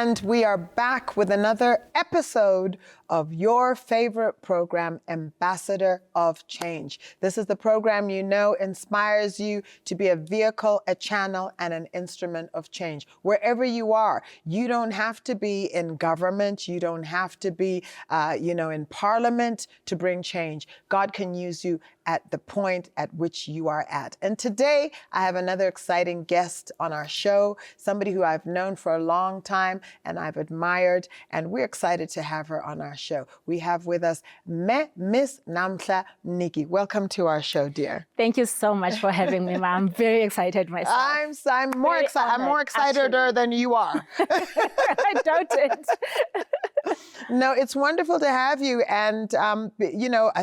And we are back with another episode of your favorite program, Ambassador of Change. This is the program you know inspires you to be a vehicle, a channel, and an instrument of change. Wherever you are, you don't have to be in government. You don't have to be, in parliament to bring change. God can use you at the point at which you are at. And today, I have another exciting guest on our show, somebody who I've known for a long time and I've admired, and we're excited to have her on our show. We have with us Miss Namhla Mniki. Welcome to our show, dear. Thank you so much for having me, ma'am. I'm very excited myself. I'm more excited. I'm more excited than you are. I doubt it. No, it's wonderful to have you. And,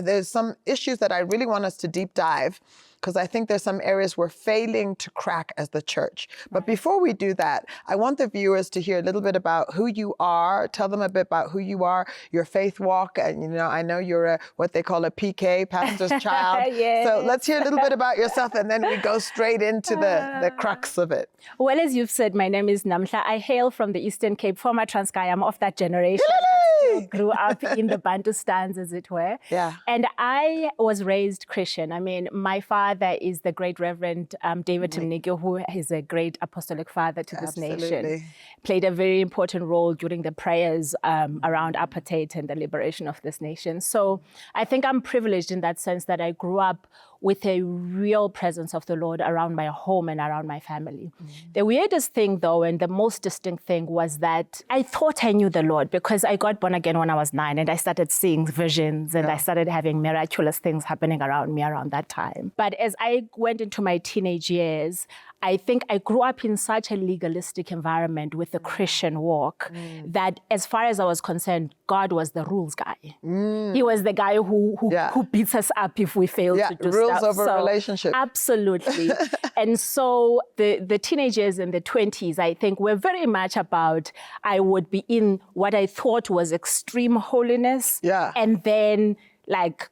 there's some issues that I really want us to deep dive, because I think there's some areas we're failing to crack as the church. But before we do that, I want the viewers to hear a little bit about who you are. Tell them a bit about who you are, your faith walk. And, I know you're what they call a PK, pastor's child. Yes. So let's hear a little bit about yourself, and then we go straight into the crux of it. Well, as you've said, my name is Namhla. I hail from the Eastern Cape, former Transkei. I'm of that generation. That grew up in the Bantustans, as it were. Yeah. And I was raised Christian. I mean, my father is the great Reverend David Mniki, who is a great apostolic father to this nation. Played a very important role during the prayers around apartheid and the liberation of this nation. So I think I'm privileged in that sense that I grew up with a real presence of the Lord around my home and around my family. The weirdest thing, though, and the most distinct thing was that I thought I knew the Lord because I got born again when I was 9 and I started seeing visions and I started having miraculous things happening around me around that time. But as I went into my teenage years, I think I grew up in such a legalistic environment with a Christian walk that as far as I was concerned, God was the rules guy. He was the guy who beats us up if we fail to do rules stuff. over relationship. Absolutely. And so the teenagers in the 20s, I think, were very much about, I would be in what I thought was extreme holiness. And then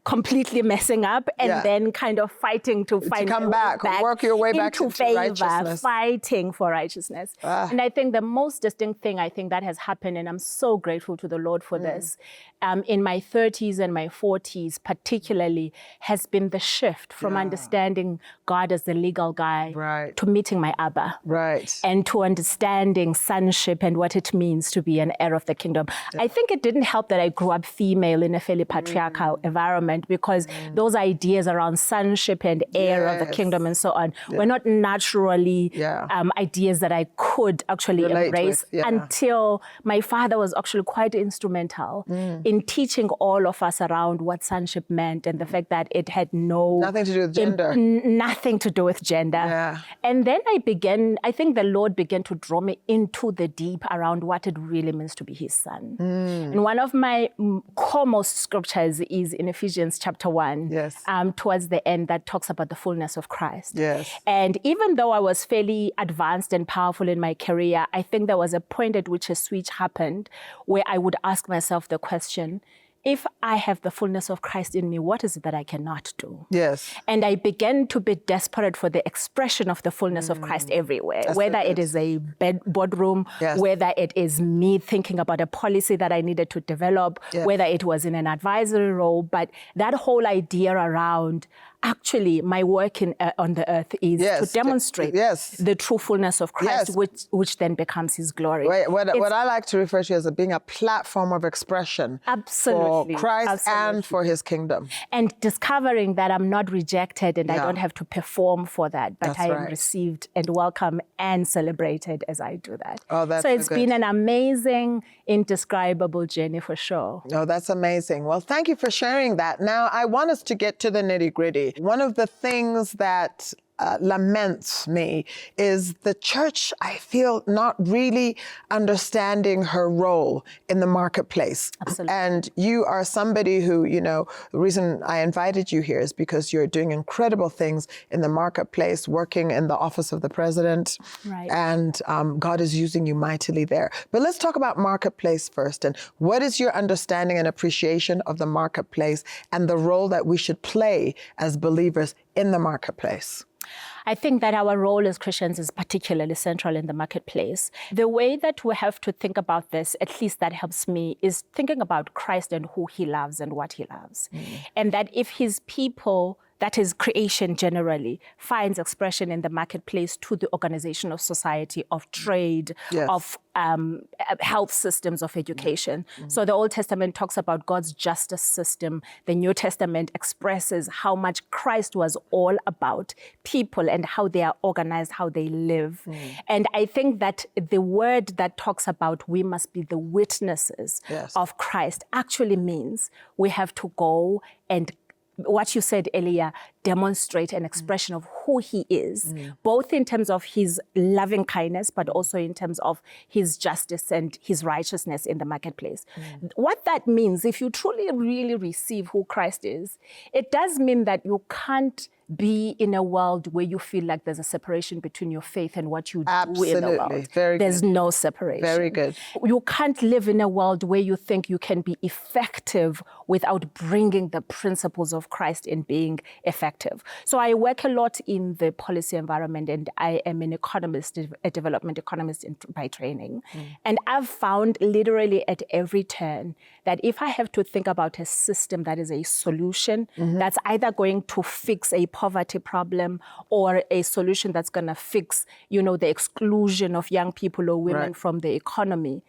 completely messing up and then kind of fighting to come back, work your way back into righteousness. Fighting for righteousness. And I think the most distinct thing I think that has happened, and I'm so grateful to the Lord for this, in my 30s and my 40s particularly, has been the shift from understanding God as the legal guy to meeting my Abba. And to understanding sonship and what it means to be an heir of the kingdom. I think it didn't help that I grew up female in a fairly patriarchal environment, because those ideas around sonship and heir of the kingdom and so on were not naturally ideas that I could actually embrace until my father was actually quite instrumental in teaching all of us around what sonship meant and the fact that it had nothing to do with gender. Nothing to do with gender. And then I think the Lord began to draw me into the deep around what it really means to be his son. And one of my core scriptures is in Ephesians chapter 1, towards the end, that talks about the fullness of Christ. And even though I was fairly advanced and powerful in my career, I think there was a point at which a switch happened where I would ask myself the question, if I have the fullness of Christ in me, what is it that I cannot do? And I began to be desperate for the expression of the fullness of Christ everywhere, whether it is a boardroom, whether it is me thinking about a policy that I needed to develop, whether it was in an advisory role. But that whole idea around actually my work on the earth is to demonstrate the true fullness of Christ, which then becomes his glory. What I like to refer to as being a platform of expression for Christ and for his kingdom. And discovering that I'm not rejected and I don't have to perform for that, but I am received and welcome and celebrated as I do that. So it's been an amazing, indescribable journey for sure. That's amazing. Well, thank you for sharing that. Now, I want us to get to the nitty-gritty. One of the things that laments me is the church, I feel, not really understanding her role in the marketplace. Absolutely. And you are somebody who, the reason I invited you here is because you're doing incredible things in the marketplace, working in the office of the president. And God is using you mightily there. But let's talk about marketplace first. And what is your understanding and appreciation of the marketplace and the role that we should play as believers in the marketplace? I think that our role as Christians is particularly central in the marketplace. The way that we have to think about this, at least that helps me, is thinking about Christ and who he loves and what he loves. And that if his people, that is creation generally, finds expression in the marketplace to the organization of society, of trade, of health systems, of education. So the Old Testament talks about God's justice system. The New Testament expresses how much Christ was all about people and how they are organized, how they live. And I think that the word that talks about we must be the witnesses of Christ actually means we have to go and, what you said earlier, demonstrate an expression of who he is, both in terms of his loving kindness, but also in terms of his justice and his righteousness in the marketplace. What that means, if you truly, really receive who Christ is, it does mean that you can't be in a world where you feel like there's a separation between your faith and what you do in the world. There's no separation. Very good. You can't live in a world where you think you can be effective without bringing the principles of Christ in being effective. So I work a lot in the policy environment, and I am an economist, a development economist by training. And I've found literally at every turn that if I have to think about a system that is a solution, that's either going to fix a poverty problem or a solution that's going to fix, the exclusion of young people or women from the economy.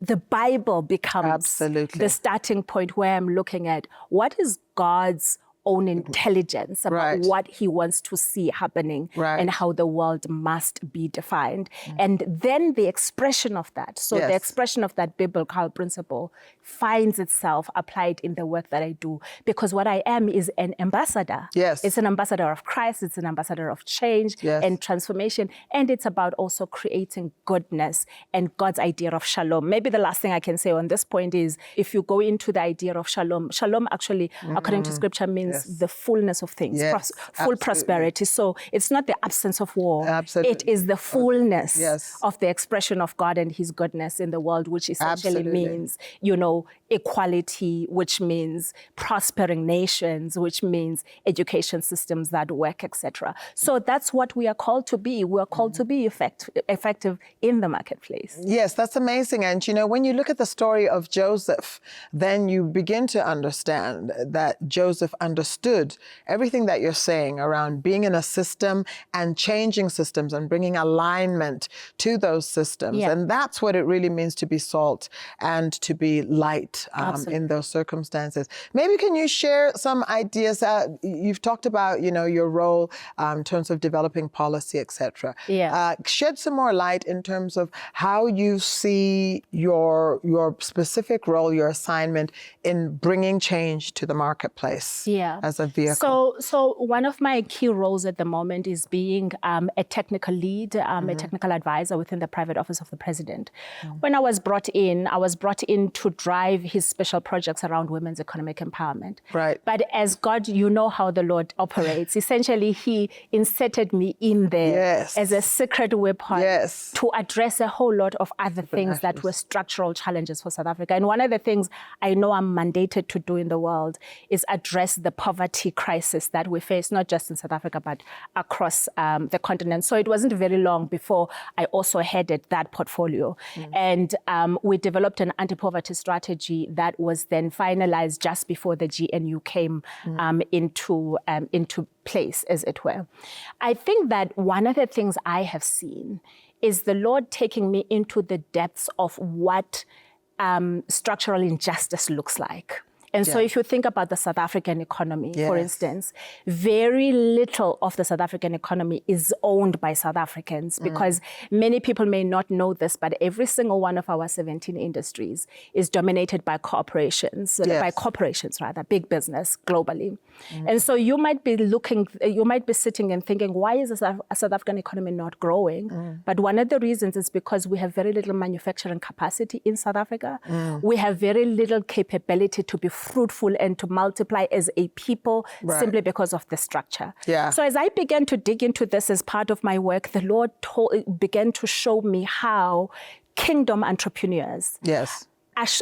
The Bible becomes the starting point where I'm looking at what is God's own intelligence about what he wants to see happening and how the world must be defined. And then the expression of that, so the expression of that biblical principle finds itself applied in the work that I do, because what I am is an ambassador. It's an ambassador of Christ, it's an ambassador of change and transformation, and it's about also creating goodness and God's idea of shalom. Maybe the last thing I can say on this point is, if you go into the idea of shalom, shalom actually, according to scripture, means the fullness of things, full prosperity. So it's not the absence of war. It is the fullness of the expression of God and his goodness in the world, which essentially means, equality, which means prospering nations, which means education systems that work, etc. So that's what we are called to be. We are called to be effective in the marketplace. Yes, that's amazing. And, when you look at the story of Joseph, then you begin to understand that Joseph understood everything that you're saying around being in a system and changing systems and bringing alignment to those systems. And that's what it really means to be salt and to be light in those circumstances. Maybe can you share some ideas? You've talked about, your role in terms of developing policy, etc. Shed some more light in terms of how you see your specific role, your assignment in bringing change to the marketplace as a vehicle. So one of my key roles at the moment is being a technical lead, a technical advisor within the private office of the president. When I was brought in to drive his special projects around women's economic empowerment. But as God, how the Lord operates. Essentially, he inserted me in there as a secret weapon to address a whole lot of other things that were structural challenges for South Africa. And one of the things I know I'm mandated to do in the world is address the poverty crisis that we face, not just in South Africa, but across the continent. So it wasn't very long before I also headed that portfolio. And we developed an anti-poverty strategy that was then finalized just before the GNU came into place, as it were. I think that one of the things I have seen is the Lord taking me into the depths of what structural injustice looks like. And so if you think about the South African economy, for instance, very little of the South African economy is owned by South Africans, because many people may not know this, but every single one of our 17 industries is dominated by corporations, big business globally. And so you might be sitting and thinking, why is the South African economy not growing? But one of the reasons is because we have very little manufacturing capacity in South Africa. We have very little capability to be fruitful and to multiply as a people simply because of the structure. So as I began to dig into this as part of my work, the Lord began to show me how kingdom entrepreneurs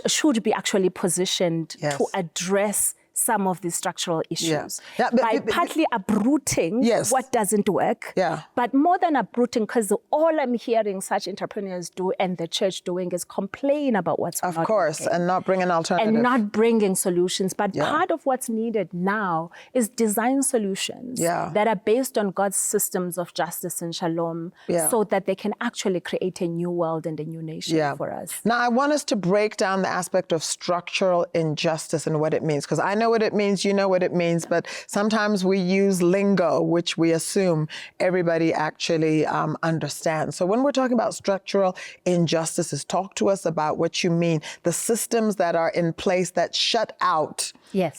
should be actually positioned to address some of these structural issues but by partly uprooting what doesn't work. But more than uprooting, because all I'm hearing such entrepreneurs do and the church doing is complain about what's not working. And not bring an alternative. And not bringing solutions. But part of what's needed now is design solutions that are based on God's systems of justice and shalom so that they can actually create a new world and a new nation for us. Now, I want us to break down the aspect of structural injustice and what it means, because I know what it means, you know what it means, but sometimes we use lingo, which we assume everybody actually understands. So when we're talking about structural injustices, talk to us about what you mean, the systems that are in place that shut out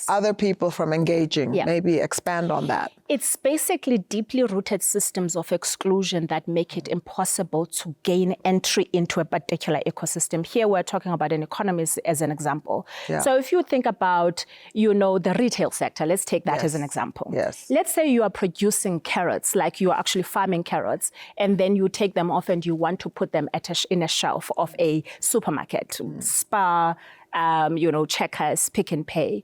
other people from engaging. Maybe expand on that. It's basically deeply rooted systems of exclusion that make it impossible to gain entry into a particular ecosystem. Here we're talking about an economy as an example. So if you think about, the retail sector, let's take that as an example. Let's say you are producing carrots, like you are actually farming carrots, and then you take them off and you want to put them in a shelf of a supermarket, Spar, Checkers, Pick and Pay.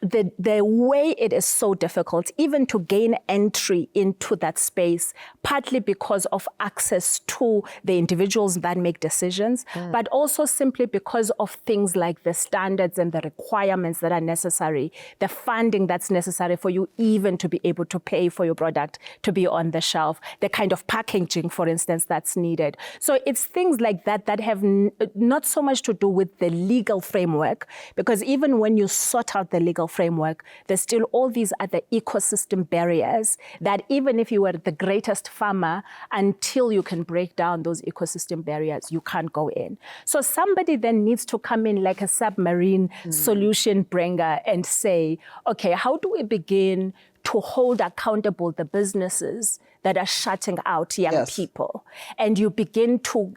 The way it is so difficult even to gain entry into that space, partly because of access to the individuals that make decisions, but also simply because of things like the standards and the requirements that are necessary, the funding that's necessary for you even to be able to pay for your product to be on the shelf, the kind of packaging, for instance, that's needed. So it's things like that that have not so much to do with the legal framework, because even when you sort out the legal framework, there's still all these other ecosystem barriers that even if you were the greatest farmer, until you can break down those ecosystem barriers, you can't go in. So somebody then needs to come in like a submarine solution bringer and say, okay, how do we begin to hold accountable the businesses that are shutting out young people? And you begin to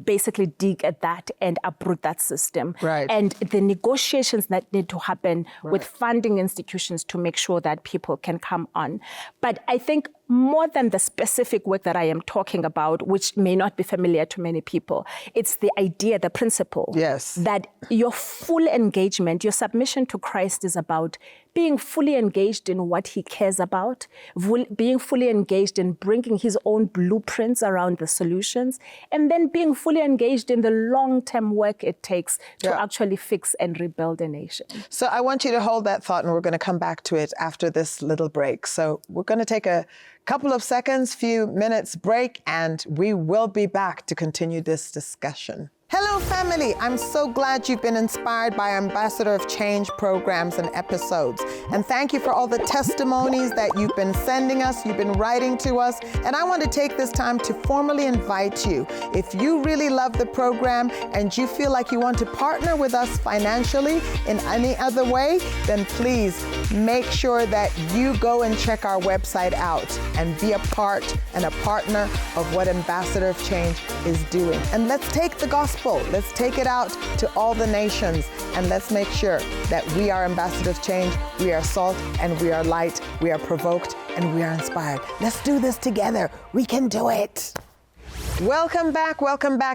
basically dig at that and uproot that system. And the negotiations that need to happen with funding institutions to make sure that people can come on. But I think more than the specific work that I am talking about, which may not be familiar to many people, it's the idea, the principle, that your full engagement, your submission to Christ is about being fully engaged in what he cares about, being fully engaged in bringing his own blueprints around the solutions, and then being fully engaged in the long-term work it takes to actually fix and rebuild a nation. So I want you to hold that thought, and we're going to come back to it after this little break. So we're going to take a couple of seconds, few minutes break, and we will be back to continue this discussion. Hello, family. I'm so glad you've been inspired by Ambassador of Change programs and episodes. And thank you for all the testimonies that you've been sending us, you've been writing to us. And I want to take this time to formally invite you. If you really love the program and you feel like you want to partner with us financially in any other way, then please make sure that you go and check our website out and be a part and a partner of what Ambassador of Change is doing. And let's take the gospel. Let's take it out to all the nations, and let's make sure that we are Ambassador of Change, we are salt, and we are light, we are provoked, and we are inspired. Let's do this together. We can do it. Welcome back,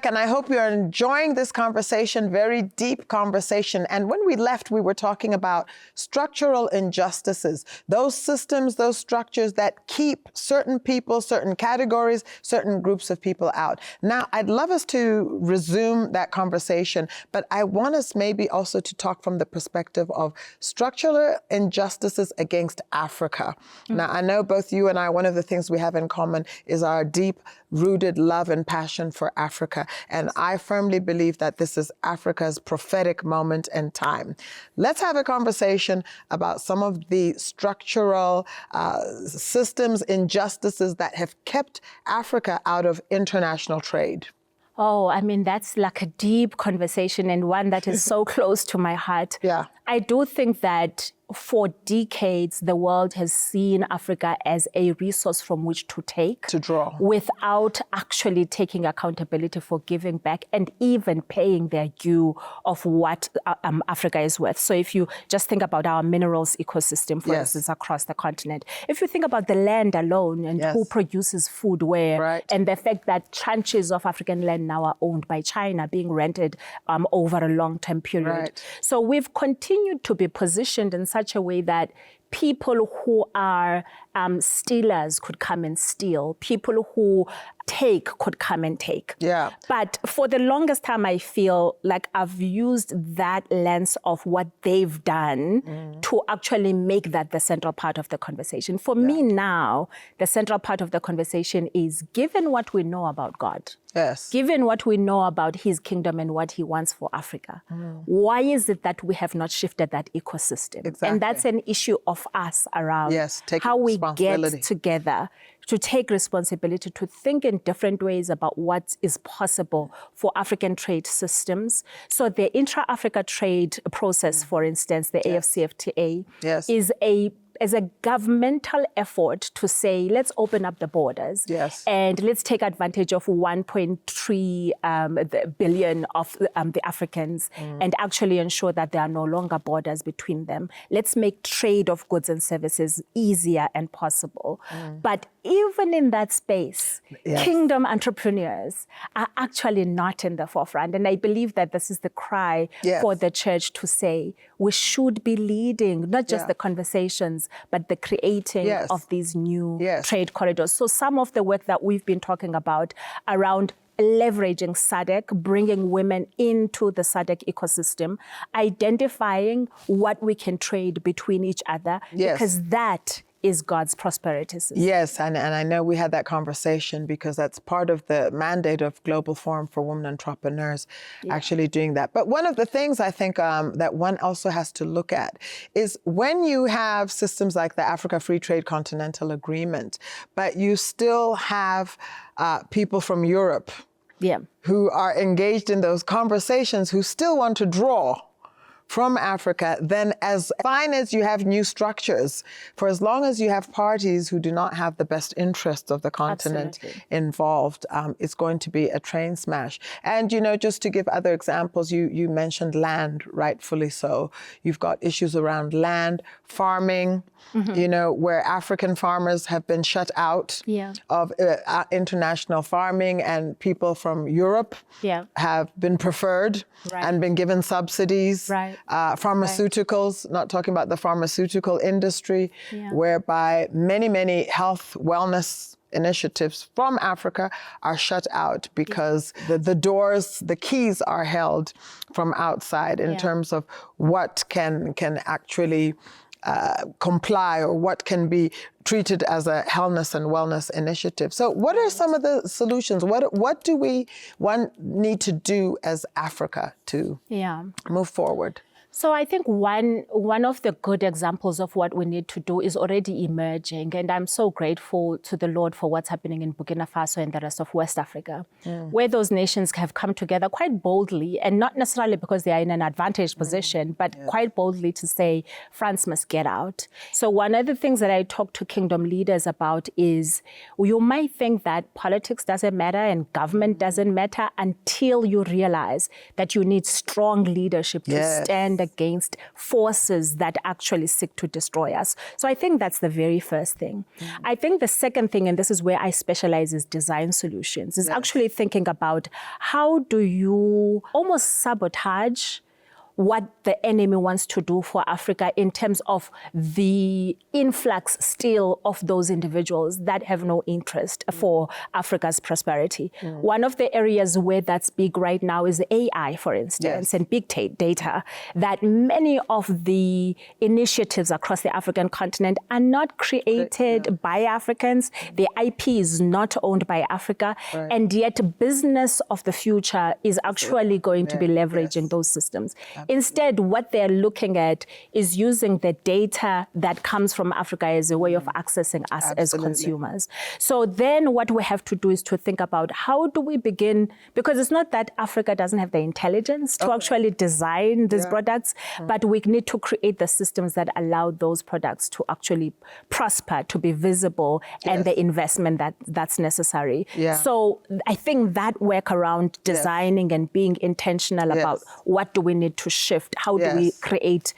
and I hope you're enjoying this conversation, very deep conversation. And when we left, we were talking about structural injustices, those systems, those structures that keep certain people, certain categories, certain groups of people out. Now, I'd love us to resume that conversation, but I want us maybe also to talk from the perspective of structural injustices against Africa. Now, I know both you and I, one of the things we have in common is our deep-rooted love and passion for Africa. And I firmly believe that this is Africa's prophetic moment in time. Let's have a conversation about some of the structural systems, injustices that have kept Africa out of international trade. Oh, I mean, that's like a deep conversation and one that is so close to my heart. Yeah. I do think that for decades, the world has seen Africa as a resource from which to take. To draw. Without actually taking accountability for giving back and even paying their due of what Africa is worth. So if you just think about our minerals ecosystem, for instance, across the continent, if you think about the land alone and who produces food where, and the fact that tranches of African land now are owned by China, being rented over a long-term period. So we've continued to be positioned in such a way that people who are stealers could come and steal. People who take could come and take. Yeah. But for the longest time, I feel like I've used that lens of what they've done to actually make that the central part of the conversation. For me now, the central part of the conversation is, given what we know about God, given what we know about his kingdom and what he wants for Africa, why is it that we have not shifted that ecosystem? Exactly. And that's an issue of us around how we get together to take responsibility, to think in different ways about what is possible for African trade systems. So the intra-Africa trade process, for instance, the AfCFTA, is a governmental effort to say, let's open up the borders and let's take advantage of 1.3 billion of the Africans and actually ensure that there are no longer borders between them. Let's make trade of goods and services easier and possible. But even in that space, kingdom entrepreneurs are actually not in the forefront. And I believe that this is the cry for the church to say, we should be leading, not just the conversations, but the creating of these new trade corridors. So some of the work that we've been talking about around leveraging SADC, bringing women into the SADC ecosystem, identifying what we can trade between each other, because that is God's prosperity system. Yes, and I know we had that conversation because that's part of the mandate of Global Forum for Women Entrepreneurs, actually doing that. But one of the things I think that one also has to look at is when you have systems like the Africa Free Trade Continental Agreement, but you still have people from Europe who are engaged in those conversations who still want to draw from Africa, then as fine as you have new structures, for as long as you have parties who do not have the best interests of the continent involved, it's going to be a train smash. And, you know, just to give other examples, you mentioned land, rightfully so. You've got issues around land, farming, you know, where African farmers have been shut out of international farming, and people from Europe have been preferred and been given subsidies. Pharmaceuticals, not talking about the pharmaceutical industry, whereby many health wellness initiatives from Africa are shut out because the doors, the keys are held from outside in terms of what can actually comply or what can be treated as a healthness and wellness initiative. So what are some of the solutions? What do we need to do as Africa to move forward? So I think one of the good examples of what we need to do is already emerging. And I'm so grateful to the Lord for what's happening in Burkina Faso and the rest of West Africa, where those nations have come together quite boldly, and not necessarily because they are in an advantaged position, but quite boldly to say, France must get out. So one of the things that I talk to kingdom leaders about is, you might think that politics doesn't matter and government doesn't matter until you realize that you need strong leadership to stand against forces that actually seek to destroy us. So I think that's the very first thing. I think the second thing, and this is where I specialize, is design solutions, is actually thinking about how do you almost sabotage what the enemy wants to do for Africa in terms of the influx still of those individuals that have no interest for Africa's prosperity. One of the areas where that's big right now is AI, for instance, and big data, that many of the initiatives across the African continent are not created by Africans. The IP is not owned by Africa, and yet business of the future is actually going to be leveraging those systems. Instead, what they're looking at is using the data that comes from Africa as a way of accessing us as consumers. So then what we have to do is to think about how do we begin, because it's not that Africa doesn't have the intelligence to actually design these products, but we need to create the systems that allow those products to actually prosper, to be visible, and the investment that's necessary. So I think that work around designing and being intentional about what do we need to shift, how do we create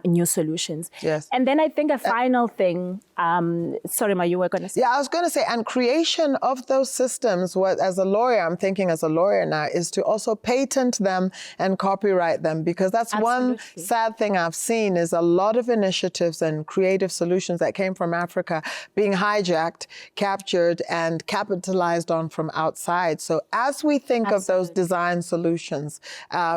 new solutions. And then I think a final thing, sorry, Ma, you were going to say? Yeah, I was going to say, and creation of those systems, what, as a lawyer, I'm thinking as a lawyer now, is to also patent them and copyright them, because that's one sad thing I've seen is a lot of initiatives and creative solutions that came from Africa being hijacked, captured, and capitalized on from outside. So as we think of those design solutions,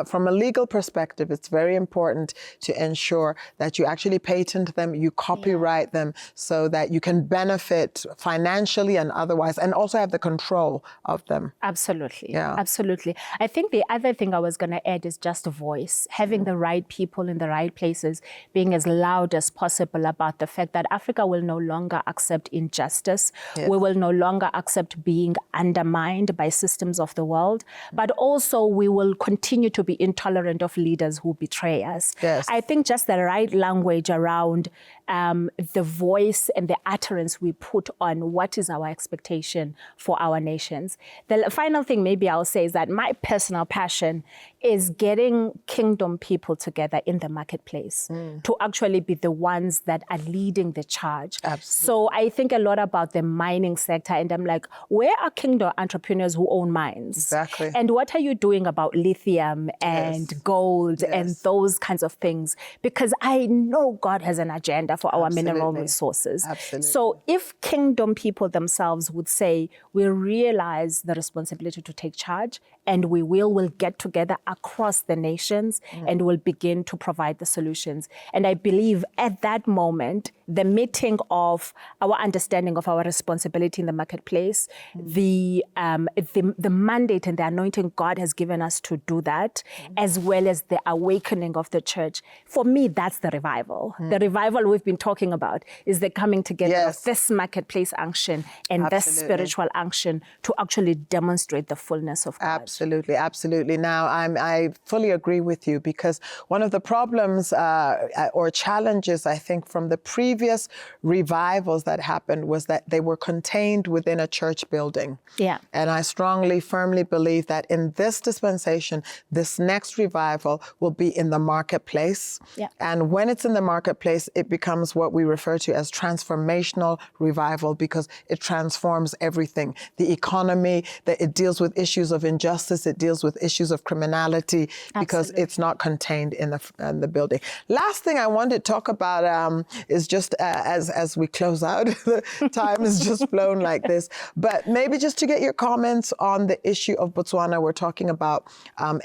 from a legal perspective, it's very important to ensure that you actually patent them, you copyright them, so that you can benefit financially and otherwise, and also have the control of them. Absolutely. Absolutely. I think the other thing I was going to add is just a voice, having the right people in the right places, being as loud as possible about the fact that Africa will no longer accept injustice. We will no longer accept being undermined by systems of the world, but also we will continue to be intolerant of leaders who betray us. I think just the right language around the voice and the utterance we put on what is our expectation for our nations. The final thing maybe I'll say is that my personal passion is getting kingdom people together in the marketplace to actually be the ones that are leading the charge. So I think a lot about the mining sector, and I'm like, where are kingdom entrepreneurs who own mines? And what are you doing about lithium and gold and those kinds of things? Because I know God has an agenda for our mineral resources. So if kingdom people themselves would say, we realize the responsibility to take charge, and we will get together across the nations and will begin to provide the solutions. And I believe at that moment, the meeting of our understanding of our responsibility in the marketplace, the mandate and the anointing God has given us to do that, as well as the awakening of the church. For me, that's the revival. The revival we've been talking about is the coming together of this marketplace unction and this spiritual unction to actually demonstrate the fullness of God. Absolutely, absolutely. Now, I fully agree with you, because one of the problems or challenges, I think, from the previous revivals that happened was that they were contained within a church building. And I strongly, firmly believe that in this dispensation, this next revival will be in the marketplace. And when it's in the marketplace, it becomes what we refer to as transformational revival, because it transforms everything. The economy, it deals with issues of injustice, it deals with issues of criminality, because it's not contained in the building. Last thing I wanted to talk about is just as we close out, the time has just flown like this, but maybe just to get your comments on the issue of Botswana. We're talking about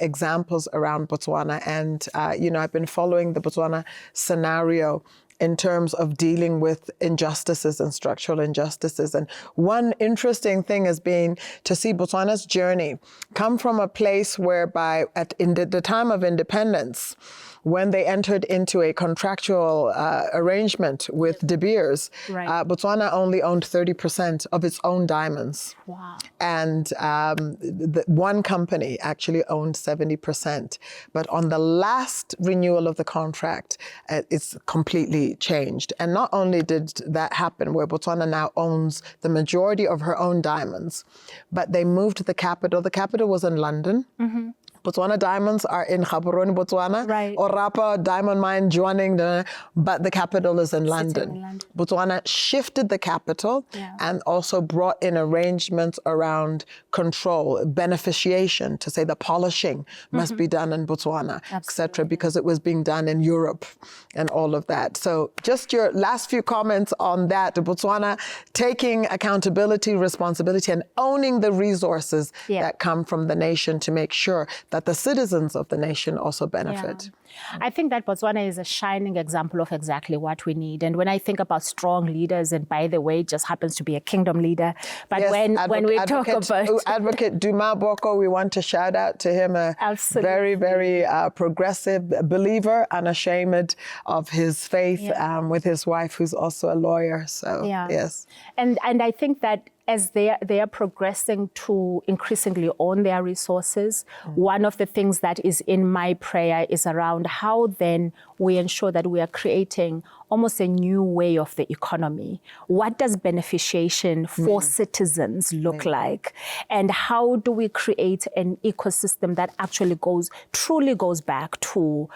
examples around Botswana, and I've been following the Botswana scenario in terms of dealing with injustices and structural injustices. And one interesting thing has been to see Botswana's journey come from a place whereby in the time of independence, when they entered into a contractual arrangement with De Beers, Botswana only owned 30% of its own diamonds. And one company actually owned 70%. But on the last renewal of the contract, it's completely changed. And not only did that happen, where Botswana now owns the majority of her own diamonds, but they moved the capital. The capital was in London. Botswana diamonds are in Gaborone, Botswana, or Orapa diamond mine, Johanning, but the capital is in London. Botswana shifted the capital and also brought in arrangements around control, beneficiation, to say the polishing must be done in Botswana, etc., because it was being done in Europe and all of that. So just your last few comments on that, Botswana taking accountability, responsibility, and owning the resources that come from the nation to make sure that that the citizens of the nation also benefit. Yeah. I think that Botswana is a shining example of exactly what we need. And when I think about strong leaders, and by the way, it just happens to be a kingdom leader, but yes, when we talk about... Advocate Duma Boko, we want to shout out to him, a Absolutely. very, very progressive believer, unashamed of his faith, with his wife, who's also a lawyer. So, yes. And I think that as they are progressing to increasingly own their resources, one of the things that is in my prayer is around how then we ensure that we are creating almost a new way of the economy. What does beneficiation for citizens look like? And how do we create an ecosystem that actually truly goes back to,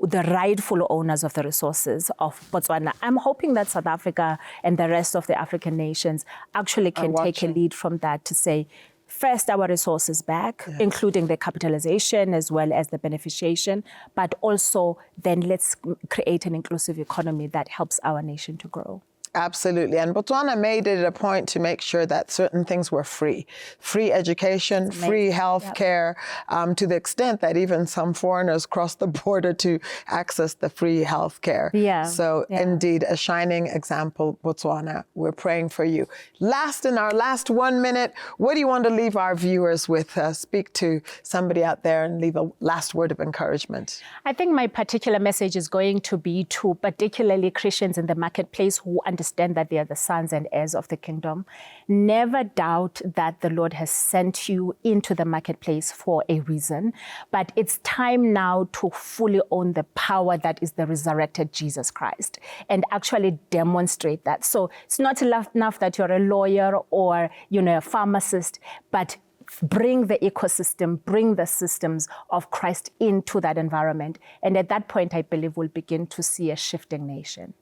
the rightful owners of the resources of Botswana? I'm hoping that South Africa and the rest of the African nations actually can take a lead from that to say, first, our resources back, including the capitalization as well as the beneficiation, but also then let's create an inclusive economy that helps our nation to grow. Absolutely. And Botswana made it a point to make sure that certain things were free. Free education, free health care, to the extent that even some foreigners crossed the border to access the free health care. So indeed, a shining example, Botswana. We're praying for you. In our last 1 minute, what do you want to leave our viewers with? Speak to somebody out there and leave a last word of encouragement. I think my particular message is going to be to particularly Christians in the marketplace who understand that they are the sons and heirs of the kingdom. Never doubt that the Lord has sent you into the marketplace for a reason, but it's time now to fully own the power that is the resurrected Jesus Christ and actually demonstrate that. So it's not enough that you're a lawyer or, a pharmacist, but bring the ecosystem, bring the systems of Christ into that environment. And at that point, I believe we'll begin to see a shifting nation.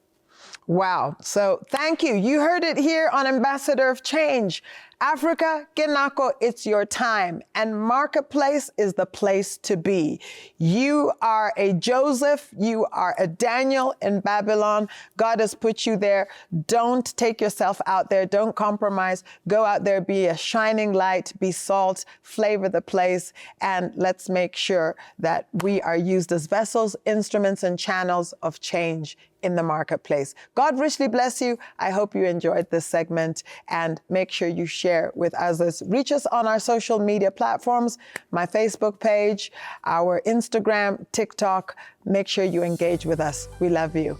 Wow. So thank you. You heard it here on Ambassador of Change. Africa, Genako, it's your time. And Marketplace is the place to be. You are a Joseph. You are a Daniel in Babylon. God has put you there. Don't take yourself out there. Don't compromise. Go out there, be a shining light, be salt, flavor the place. And let's make sure that we are used as vessels, instruments, and channels of change in the marketplace. God richly bless you. I hope you enjoyed this segment, and make sure you share with others. Reach us on our social media platforms, my Facebook page, our Instagram, TikTok. Make sure you engage with us. We love you.